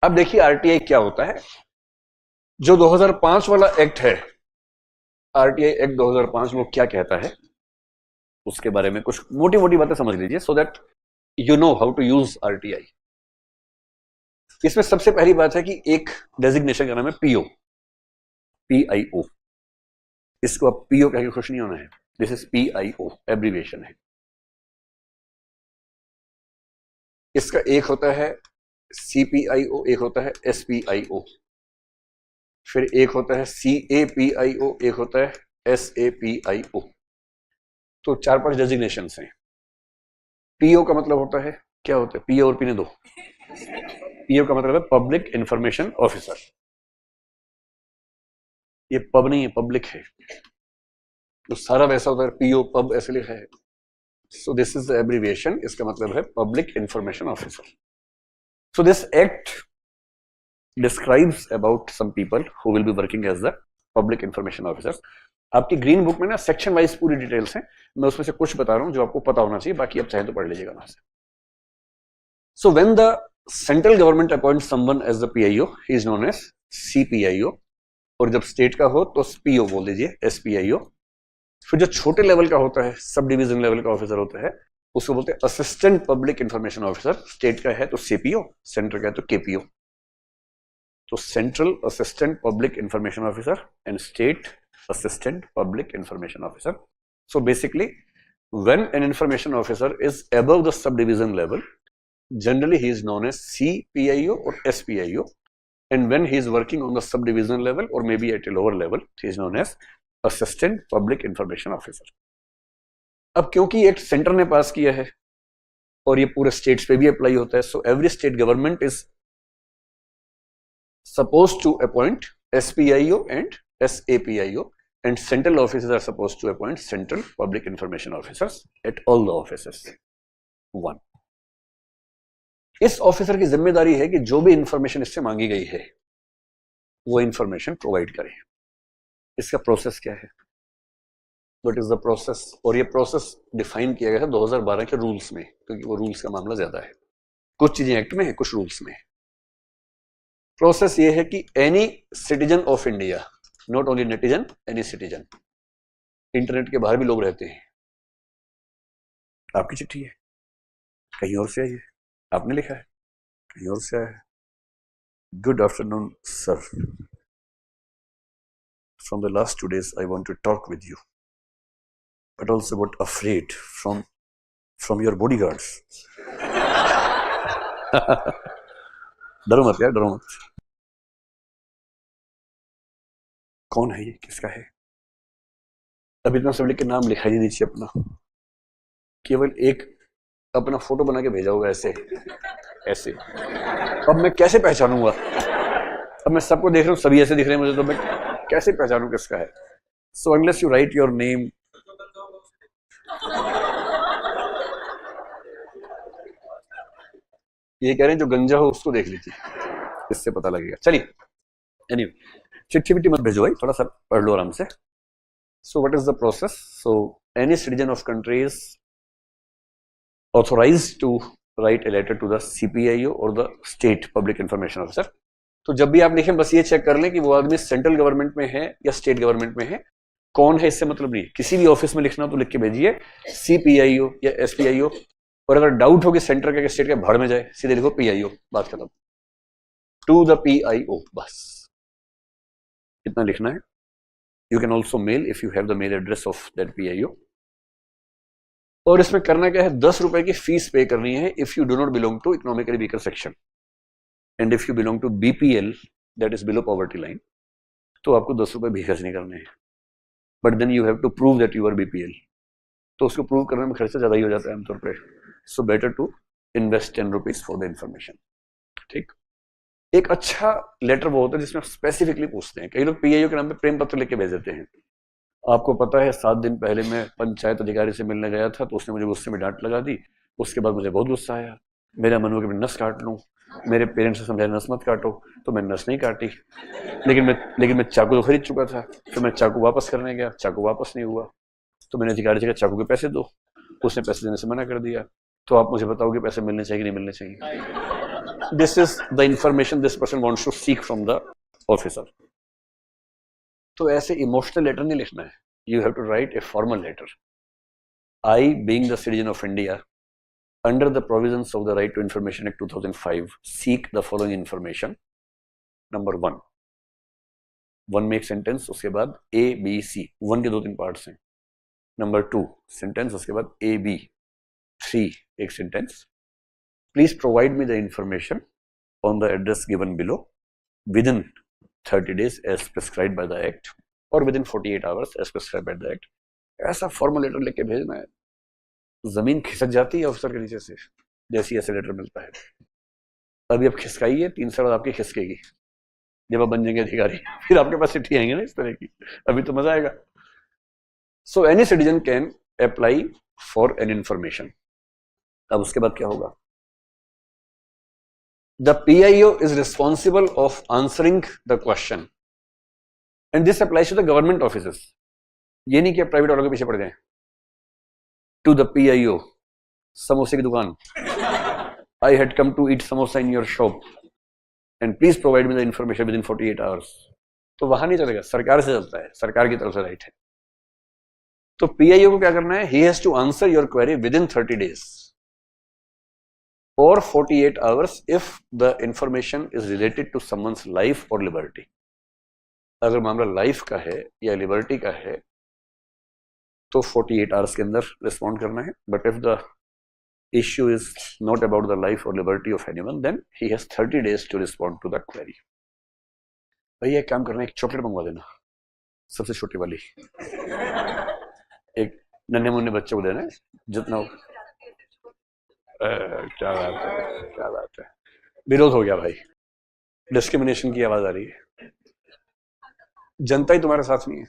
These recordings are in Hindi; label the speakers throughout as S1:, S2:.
S1: अब देखिए आरटीआई क्या होता है। जो 2005 वाला एक्ट है, आरटीआई एक्ट 2005, वो क्या कहता है उसके बारे में कुछ मोटी मोटी बातें समझ लीजिए, so that you know how to use RTI. इसमें सबसे पहली बात है कि एक डेजिग्नेशन का नाम है पीओ, पीआईओ। इसको अब पीओ कह के खुश नहीं होना है, दिस इज पीआईओ, एब्रीविएशन है। इसका एक होता है सीपीआईओ, एक होता है एसपीआईओ, फिर एक होता है सीएपीआईओ, एक होता है एसएपीआईओ। तो 4-5 डेजिग्नेशन हैं। पीओ का मतलब होता है, क्या होता है पीओ और पीने दो, पीओ का मतलब है पब्लिक इंफॉर्मेशन ऑफिसर। ये पब नहीं है, पब्लिक है, तो सारा वैसा होता है, पीओ पब ऐसे लिखा है। So this is the abbreviation, इसका मतलब है public information officer. So this act describes about some people who will be working as the public information officers. आपकी ग्रीन बुक में ना सेक्शन वाइज पूरी डिटेल्स हैं, मैं उसमें से कुछ बता रहा हूं जो आपको पता होना चाहिए, बाकी आप चाहे तो पढ़ लीजिएगा वहां से। So when the central government appoints someone as the PIO, he is known as CPIO, और जब स्टेट का हो तो पीओ बोल दीजिए, एसपीआईओ। फिर जो छोटे लेवल का होता है, सब डिवीजन लेवल का ऑफिसर होता है, उसको बोलते हैं assistant public information officer. State का है तो सीपीओ, सेंटर का है तो केपीओ। तो central assistant public information officer and state assistant public information officer. So basically, when an information officer is above the subdivision level, generally he is known as CPIO or SPIO, and when he is working on the subdivision level or maybe at a lower level, he is known as assistant public information officer. अब क्योंकि एक सेंटर ने पास किया है और ये पूरे स्टेट्स पे भी अप्लाई होता है, so every state government is supposed to appoint SPIO and SAPIO, and central offices are supposed to appoint central public information officers at all the offices. 1. इस ऑफिसर की जिम्मेदारी है कि जो भी इंफॉर्मेशन इससे मांगी गई है वो इंफॉर्मेशन प्रोवाइड करे। इसका प्रोसेस क्या है, व्हाट इज द प्रोसेस, और ये प्रोसेस डिफाइन किया गया है 2012 के रूल्स में, क्योंकि वो रूल्स का मामला ज्यादा है, कुछ चीजें एक्ट में है, कुछ रूल्स में है। प्रोसेस ये है कि any citizen of India, not only netizen, any citizen, internet के बाहर भी लोग रहते हैं, आपकी चिट्ठी है, कहीं और से आई है, आपने लिखा है, कहीं और से आया है, good afternoon sir, from the last 2 days I want to talk with you, but also got afraid from your bodyguards. डरो मत यार, डरो मत। कौन है ये, किसका है? अब इतना सब लिख के नाम लिखा ही नहीं चाहिए अपना, केवल एक अपना फोटो बना के भेजा होगा ऐसे ऐसे। अब मैं कैसे पहचानूंगा, अब मैं सबको देख रहा हूँ, सभी ऐसे दिख रहे हैं मुझे, तो मैं कैसे पहचानूं किसका है? So unless you right your name, ये कह रहे हैं जो गंजा हो उसको देख लीजिए, इससे पता लगेगा। चलिए एनीवे, चिट्ठी विट्ठी मत भेजो भाई, थोड़ा सा पढ़ लो आराम से। So what is the process? So any citizen of country is authorized to write a letter to the CPIO और the state public information officer. तो जब भी आप लिखें बस ये चेक कर लें कि वो आदमी सेंट्रल गवर्नमेंट में है या स्टेट गवर्नमेंट में है। कौन है इससे मतलब नहीं, किसी भी ऑफिस में लिखना हो तो लिख के भेजिए सीपीआईओ या एसपीआईओ, और अगर डाउट हो कि सेंटर का स्टेट का भाड़ में जाए, सीधे लिखो पीआईओ, बात खत्म, टू द पीआईओ, बस इतना लिखना है। You can also mail if you have the mail address of that PIO. और इसमें करना क्या है, 10 रुपए की फीस पे करनी है if you do not belong to economically weaker section, and if you belong to BPL, that is below poverty line, तो आपको 10 रुपए भी खर्च नहीं करने हैं, but then you have to prove that you are BPL, तो उसको प्रूव करने में खर्चा ज्यादा ही हो जाता है आमतौर पर। So better to invest 10 rupees for the information. ठीक, एक अच्छा लेटर वो होता है जिसमें स्पेसिफिकली पूछते हैं। कई लोग पीआईओ के नाम पे प्रेम पत्र लेके भेज देते हैं। आपको पता है 7 दिन पहले मैं पंचायत अधिकारी से मिलने गया था, तो उसने मुझे गुस्से में डांट लगा दी, उसके बाद मुझे बहुत गुस्सा आया, मेरा मन हुआ कि मैं नस काट लूँ, मेरे पेरेंट्स से समझाया नस मत काटो, तो मैं नस नहीं काटी, लेकिन मैं चाकू तो खरीद चुका था, तो मैं चाकू वापस करने गया, चाकू वापस नहीं हुआ, तो मैंने अधिकारी से कहा चाकू के पैसे दो, उसने पैसे देने से मना कर दिया। तो आप मुझे बताओगे पैसे मिलने चाहिए कि नहीं मिलने चाहिए? this is the information this person wants to seek from the officer. तो ऐसे इमोशनल लेटर नहीं लिखना है. You have to write a formal letter. I, being the citizen of India, under the provisions of the Right to Information Act 2005, seek the following information. Number 1. 1 में एक सेंटेंस, उसके बाद A, B, C. 1 के 2-3 पार्ट्स हैं. Number 2 सेंटेंस, उसके बाद A, B. 3 एक sentence. Please provide me the information on the address given below within 30 days as prescribed by the Act or within 48 hours as prescribed by the Act. ऐसा फॉर्मल लेटर लेके भेजना है. जमीन खिसक जाती है ऑफिसर के नीचे से जैसी ऐसे लेटर मिलता है. अभी आप खिसकाइए, 3 साल बाद आपकी खिसकेगी जब आप बन जाएंगे अधिकारी. फिर आपके पास चिट्ठी आएंगे ना इस तरह की. अभी तो मजा आएगा. सो any citizen can apply for an information. अब उसके बाद क्या होगा? The PIO is responsible of answering the question, and this applies to the government offices. ये नहीं कि आप प्राइवेट वालों के पीछे पड़ जाएं. To the PIO, समोसे की दुकान. I had come to eat samosa in your shop, and please provide me the information within 48 hours. तो वहां नहीं चलेगा, सरकार से चलता है, सरकार की तरफ से राइट है. तो PIO को क्या करना है? He has to answer your query within 30 days. or 48 hours if the information is related to someone's life or liberty. अगर मामला लाइफ का है या लिबर्टी का है तो 48 आवर्स के अंदर रिस्पॉन्ड करना है. But if the issue is not about the life और liberty of anyone then he has 30 days to respond to the query. भैया एक काम करना है, एक चॉकलेट मंगवा देना, सबसे छोटी वाली. एक नन्हे मुन्ने बच्चे को देना है, जितना हो. क्या बात है, क्या बात है. विरोध हो गया भाई, डिस्क्रिमिनेशन की आवाज आ रही है. जनता ही तुम्हारे साथ नहीं है.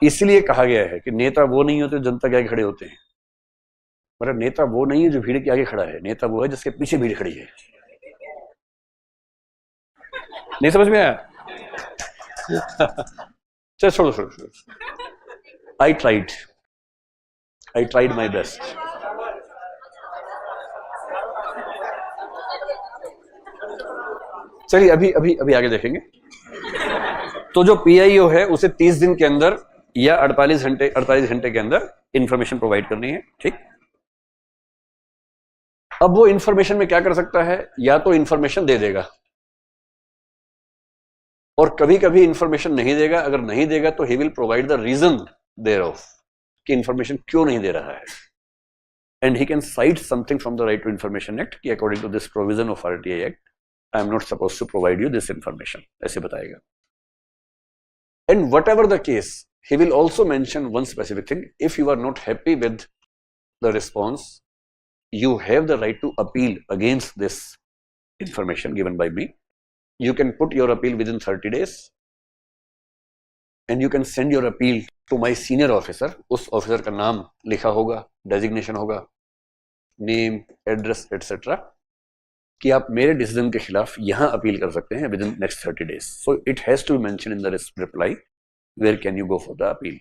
S1: इसलिए कहा गया है कि नेता वो नहीं होते जनता के आगे खड़े होते हैं. मतलब नेता वो नहीं है जो भीड़ के आगे खड़ा है, नेता वो है जिसके पीछे भीड़ खड़ी है. नहीं समझ में आया? चल छोड़ो. I tried my best. चलिए अभी आगे देखेंगे. तो जो PIO है उसे 30 दिन के अंदर या 48 घंटे के अंदर इंफॉर्मेशन प्रोवाइड करनी है. ठीक. अब वो इंफॉर्मेशन में क्या कर सकता है? या तो इंफॉर्मेशन दे देगा और कभी कभी इंफॉर्मेशन नहीं देगा. अगर नहीं देगा तो he will provide the reason thereof कि इंफॉर्मेशन क्यों नहीं दे रहा है. And he can cite something from the right to information act कि according to this provision of RTI act I am not suppose to provide you this information, ऐसे बताएगा. And whatever the case he will also mention one specific thing. If you are not happy with the response, you have the right to appeal against this information given by me. You can put your appeal within 30 days and you can send your appeal to my senior officer. उस ऑफिसर का नाम लिखा होगा, डेजिग्नेशन होगा, नेम, एड्रेस एटसेट्रा, कि आप मेरे डिसीजन के खिलाफ यहां अपील कर सकते हैं within next 30 days. So it has to be mention in the reply where can you go for the appeal.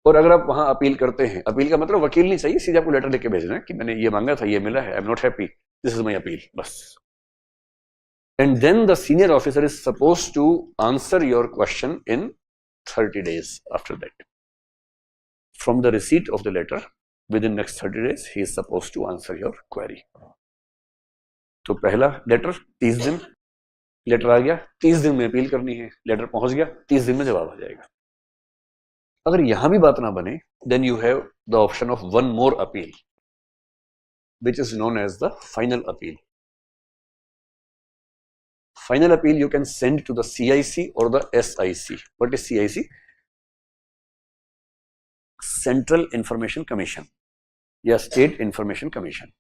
S1: और अगर आप वहां अपील करते हैं, अपील का मतलब वकील नहीं चाहिए, सीधे आपको लेटर लिख के भेजना है कि मैंने ये मांगा था, ये मिला है, I am not happy, this is my appeal, बस. And then the senior officer is suppose to answer your question in 30 days after that. From the receipt of the letter, within next 30 days, he is supposed to answer your query. तो पहला लेटर 30 दिन, लेटर आ गया, 30 दिन में अपील करनी है, लेटर पहुंच गया, 30 दिन में जवाब आ जाएगा. अगर यहां भी बात ना बने, then you have the option of one more appeal, which is known as the final appeal. Final appeal you can send to the CIC or the SIC. What is CIC? Central Information Commission. Yeah, State Information Commission.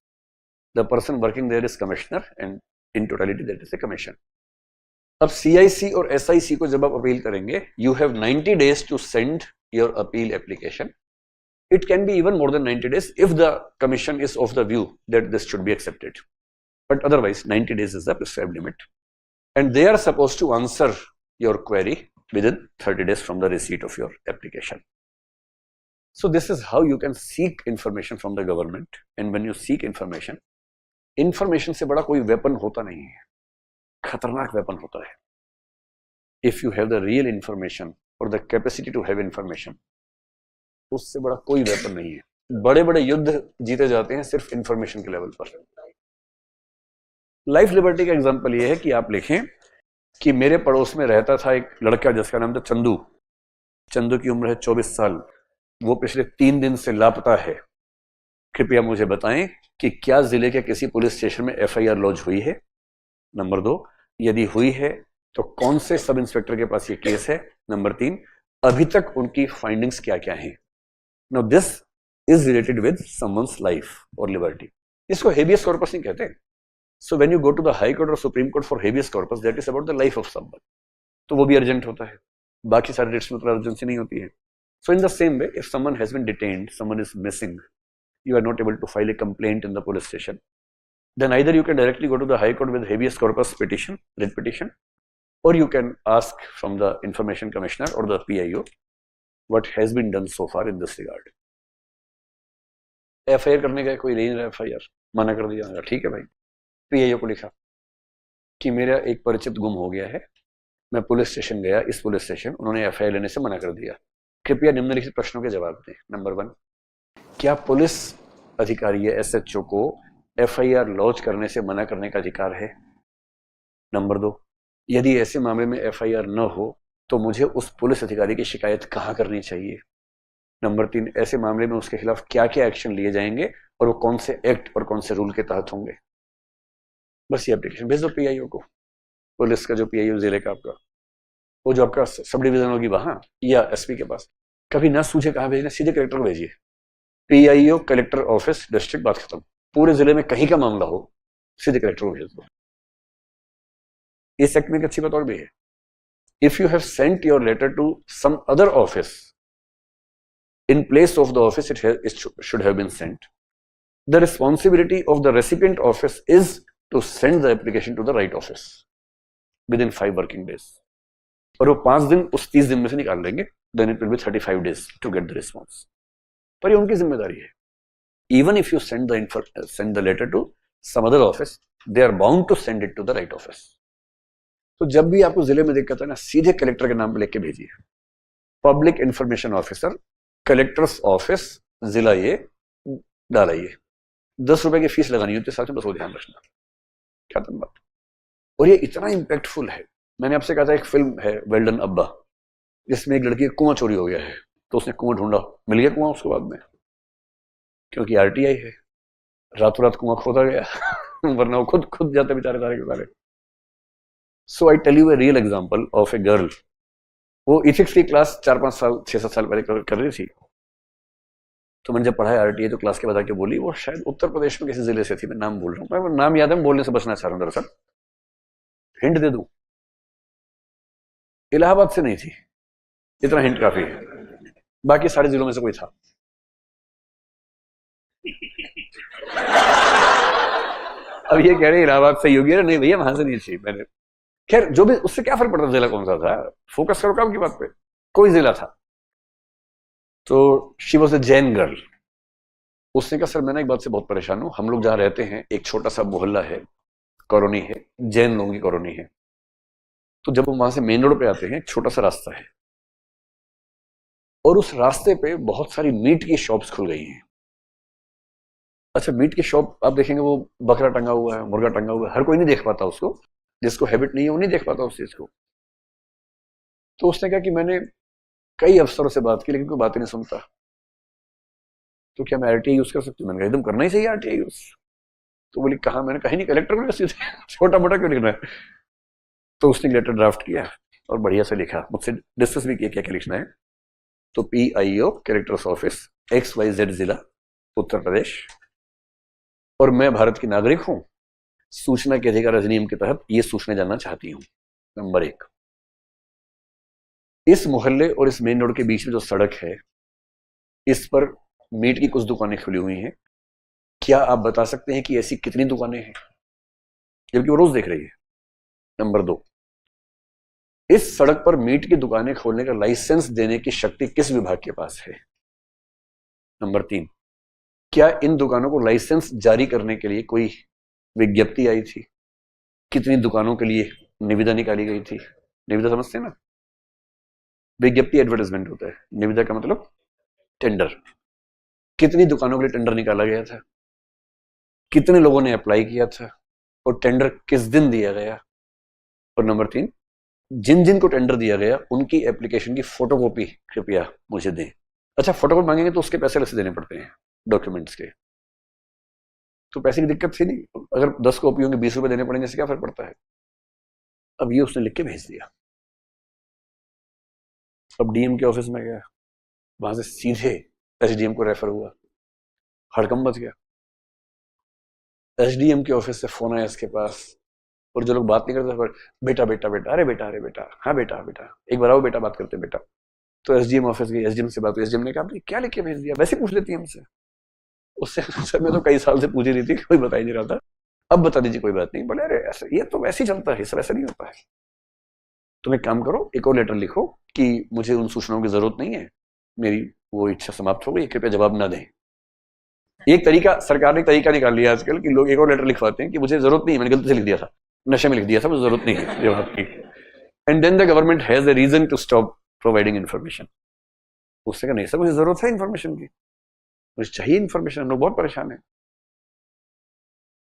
S1: The person working there is commissioner and in totality that is a commission. अब CIC और SIC को जब आप अपील करेंगे, you have 90 days to send your appeal application. It can be even more than 90 days if the commission is of the view that this should be accepted. But otherwise, 90 days is the prescribed limit. And they are supposed to answer your query within 30 days from the receipt of your application. So this is how you can seek information from the government. And when you seek information, information से बड़ा कोई weapon होता नहीं है, खतरनाक weapon होता है. If you have the real information or the capacity to have information, उससे बड़ा कोई weapon नहीं है. बड़े बड़े युद्ध जीते जाते हैं सिर्फ इंफॉर्मेशन के लेवल पर. लाइफ लिबर्टी का एग्जांपल ये है कि आप लिखें कि मेरे पड़ोस में रहता था एक लड़का जिसका नाम था चंदू. चंदू की उम्र है 24 साल. वो पिछले 3 दिन से लापता है. कृपया मुझे बताएं कि क्या जिले के किसी पुलिस स्टेशन में एफआईआर लॉन्च हुई है. नंबर 2, यदि हुई है तो कौन से सब इंस्पेक्टर के पास ये केस है. नंबर 3, अभी तक उनकी फाइंडिंग्स क्या क्या हैं. Now this is related with someone's life और लिबर्टी. इसको हेबियस कॉर्पस नहीं कहते. So when you go to the high court और supreme court for habeas corpus, that is about the life of someone. तो वो भी अर्जेंट होता है. बाकी सारे रिट्स में तो अर्जेंसी नहीं होती है. So in the same way, if someone has been detained, someone is missing, you are not able to file a complaint in the police station, then either you can directly go to the High Court with habeas corpus petition, writ petition, or you can ask from the Information Commissioner or the PIO what has been done so far in this regard. FIR करने का कोई नहीं रहा. FIR मना कर दिया. ठीक है भाई. PIO को लिखा कि मेरा एक परिचित गुम हो गया है, मैं पुलिस स्टेशन गया, इस पुलिस स्टेशन, उन्होंने FIR लेने से मना कर दिया. कृपया निम्नलिखित प्रश्नों के जवाब दें. नंबर 1, क्या पुलिस अधिकारी या SHO को FIR लॉन्च करने से मना करने का अधिकार है. नंबर 2, यदि ऐसे मामले में FIR न हो तो मुझे उस पुलिस अधिकारी की शिकायत कहाँ करनी चाहिए. नंबर 3, ऐसे मामले में उसके खिलाफ क्या क्या एक्शन लिए जाएंगे और वो कौन से एक्ट और कौन से रूल के तहत होंगे. बस ये एप्लीकेशन भेज दो PIO को. पुलिस का जो PIO जिले का आपका, वो जो आपका सब डिवीजन होगी वहां, या SP के पास. कभी ना सूझे कहाँ भेजना, सीधे कलेक्टर को भेजिए. PIO कलेक्टर ऑफिस डिस्ट्रिक्ट, बात खत्म. पूरे जिले में कहीं का मामला हो, सीधे कलेक्टर को भेज दो. इस एक्ट में एक अच्छी बात और भी है. If you have sent your letter to some other office in place of the office it should have been sent, the responsibility of the recipient office is to send the application to the right office within 5 working days. और वो 5 दिन उस 30 दिन में से निकाल लेंगे. Then it will be 35 days to get the response. पर ये उनकी जिम्मेदारी है. Even if you send the letter to some other office, they are bound to send it to the right office. तो जब भी आपको जिले में दिक्कत है ना, सीधे कलेक्टर के नाम पे लिख के भेजिए. Public information officer, collector's office, जिला ये डालिए. 10 रुपए की फीस लगानी होती है साथ में, बस वो ध्यान रखना. खत्म बात. और ये इतना इम्पैक्टफुल है. मैंने आपसे कहा था एक फिल्म है वेल्डन अब्बा, जिसमें एक लड़की का कुआं चोरी हो गया है, तो उसने कुआं ढूंढा, मिल गया कुआं उसके बाद में, क्योंकि RTI है. रातों रात कुआं खोदा गया वरना वो खुद जाते बेचारे सारे के सारे. So I tell you a real example of a girl. वो इथिक्स की क्लास 4-5 साल 6-7 साल पहले कर रही थी. तो मैंने जब पढ़ाया RTI तो क्लास के बता के बोली, वो शायद उत्तर प्रदेश में किसी जिले से थी, मैं नाम बोल रहा हूँ, मैं नाम याद है, बोलने से बचना चाह रहा हूँ. दरअसल हिंट दे दूं, इलाहाबाद से नहीं थी. इतना हिंट काफी है. बाकी सारे जिलों में से कोई था. अब ये कह रहे इलाहाबाद से योगी है. नहीं भैया, वहां से नहीं थी. मैंने खैर जो भी, उससे क्या फर्क पड़ता जिला कौन सा था. फोकस करो काम की बात पे. कोई जिला था. तो she was a Jain girl. उसने कहा सर मैं ना एक बात से बहुत परेशान हूं. हम लोग जहां रहते हैं एक छोटा सा मोहल्ला है, कॉलोनी है, जैन लोगों की कॉलोनी है. तो जब हम वहां से मेन रोड पे आते हैं, एक छोटा सा रास्ता है, और उस रास्ते पे बहुत सारी मीट की शॉप्स खुल गई हैं. अच्छा, मीट की शॉप आप देखेंगे वो बकरा टंगा हुआ है, मुर्गा टंगा हुआ है, हर कोई नहीं देख पाता उसको. जिसको हैबिट नहीं है वो नहीं देख पाता उस चीज को. तो उसने कहा कि मैंने कई अफसरों से बात की लेकिन कोई बात नहीं सुनता. तो क्या मैं RTI यूज कर सकती हूँ. मैंने कहा एकदम करना ही चाहिए RTI यूज. तो बोली कहा. मैंने कहीं नहीं, कलेक्टर को सीधे छोटा मोटा क्यों लिखना है. तो उसने लेटर ड्राफ्ट किया और बढ़िया से लिखा. मुझसे डिस्कस भी किया क्या क्या लिखना है. तो PIO कलेक्टर्स ऑफिस XYZ जिला उत्तर प्रदेश, और मैं भारत की नागरिक हूं, सूचना के अधिकार अधिनियम के तहत ये सूचना जानना चाहती हूं. नंबर 1, इस मोहल्ले और इस मेन रोड के बीच में जो सड़क है, इस पर मीट की कुछ दुकानें खुली हुई हैं. क्या आप बता सकते हैं कि ऐसी कितनी दुकानें हैं, जबकि वो रोज देख रही है. नंबर 2, इस सड़क पर मीट की दुकानें खोलने का लाइसेंस देने की शक्ति किस विभाग के पास है. नंबर 3, क्या इन दुकानों को लाइसेंस जारी करने के लिए कोई विज्ञप्ति आई थी? कितनी दुकानों के लिए निविदा निकाली गई थी? निविदा समझते हैं ना? विज्ञप्ति एडवर्टाइजमेंट होता है, निविदा का मतलब टेंडर। कितनी दुकानों के लिए टेंडर निकाला गया था? कितने लोगों ने अप्लाई किया था? और टेंडर किस दिन दिया गया? और नंबर 3, जिन जिन को टेंडर दिया गया उनकी एप्लीकेशन की फोटोकॉपी कृपया मुझे दें। अच्छा, फोटोकॉपी मांगेंगे तो उसके पैसे अलग से देने पड़ते हैं डॉक्यूमेंट्स के, तो पैसे की दिक्कत थी नहीं। अगर 10 कॉपी होंगे 20 रुपए देने पड़ेंगे, इससे क्या फर्क पड़ता है? अब ये उसने लिख के भेज दिया। अब डीएम के ऑफिस में गया, वहां से सीधे एसडीएम को रेफर हुआ, हड़कंप मच गया। एसडीएम के ऑफिस से फोन आया इसके पास, और जो लोग बात नहीं करते पर बेटा बेटा बेटा, अरे बेटा अरे बेटा, हाँ बेटा बेटा, एक बार आओ बेटा बात करते बेटा। तो एसडीएम ऑफिस गई, एसडीएम से बात हुई, एसडीएम ने कहा आपने क्या लिख के भेज दिया? वैसे पूछ लेती है हमसे। उससे सर मैं तो कई साल से पूछ ही रही थी, कोई बता ही नहीं रहा था, अब बता दीजिए। कोई बात नहीं। बोले अरे ऐसे ये तो वैसे ही चलता है, सब ऐसा नहीं होता है। तुम एक काम करो, एक और लेटर लिखो कि मुझे उन सूचनाओं की जरूरत नहीं है, मेरी वो इच्छा समाप्त हो गई, कृपया जवाब ना दें। एक तरीका, सरकार ने तरीका निकाल लिया आजकल कि लोग एक और लेटर लिखवाते हैं कि मुझे जरूरत नहीं है, मैंने गलती से लिख दिया था, नशे में लिख दिया था, मुझे जरूरत नहीं है जवाब की। And then the government has a reason to stop providing information. उससे कहा नहीं सर, मुझे जरूरत है इन्फॉर्मेशन की, मुझे चाहिए इन्फॉर्मेशन, हम लोग बहुत परेशान है।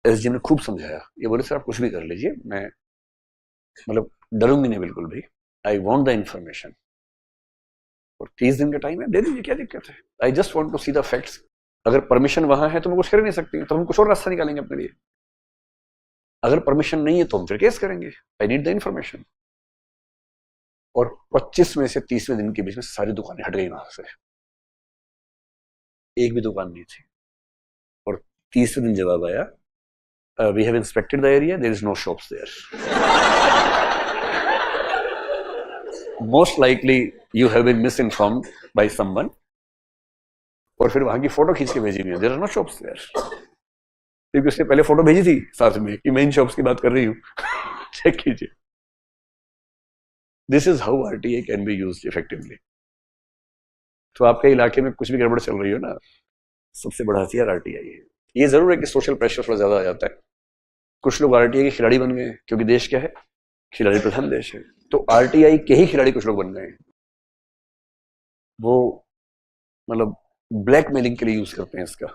S1: एसडीएम ने खूब समझाया, ये बोले सर आप कुछ भी कर लीजिए, मैं मतलब डरूंगी नहीं बिल्कुल भी, आई वॉन्ट द इन्फॉर्मेशन, और 30 दिन का टाइम है, दे दीजिए, क्या दिक्कत है, I just want to see the facts. अगर परमिशन वहां है तो मैं कुछ कर नहीं सकती, तो हम कुछ और रास्ता निकालेंगे अपने लिए। अगर परमिशन नहीं है तो हम फिर केस करेंगे, आई नीड द इन्फॉर्मेशन। और 25 में से 30वें दिन के बीच में सारी दुकानें हट गई वहां से, एक भी दुकान नहीं थी। और 30वें दिन जवाब आया, we have inspected the area, there is no shops there. Most likely you have been misinformed by someone. और फिर वहां की फोटो खींच के भेजी हुई है, there are no shops there. क्योंकि उसने पहले फोटो भेजी थी साथ में कि मैं इन शॉप्स की बात कर रही हूँ, चेक कीजिए। This is how RTA can be used effectively. तो आपके इलाके में कुछ भी गड़बड़ चल रही हो ना, सबसे बड़ा हथियार आरटीआई है। ये जरूर है कि सोशल प्रेशर थोड़ा ज्यादा आ जाता है, कुछ लोग आरटीआई के खिलाड़ी बन गए, क्योंकि देश क्या है, खिलाड़ी प्रधान देश है, तो आरटीआई के ही खिलाड़ी कुछ लोग बन गए, वो मतलब ब्लैकमेलिंग के लिए यूज करते हैं इसका।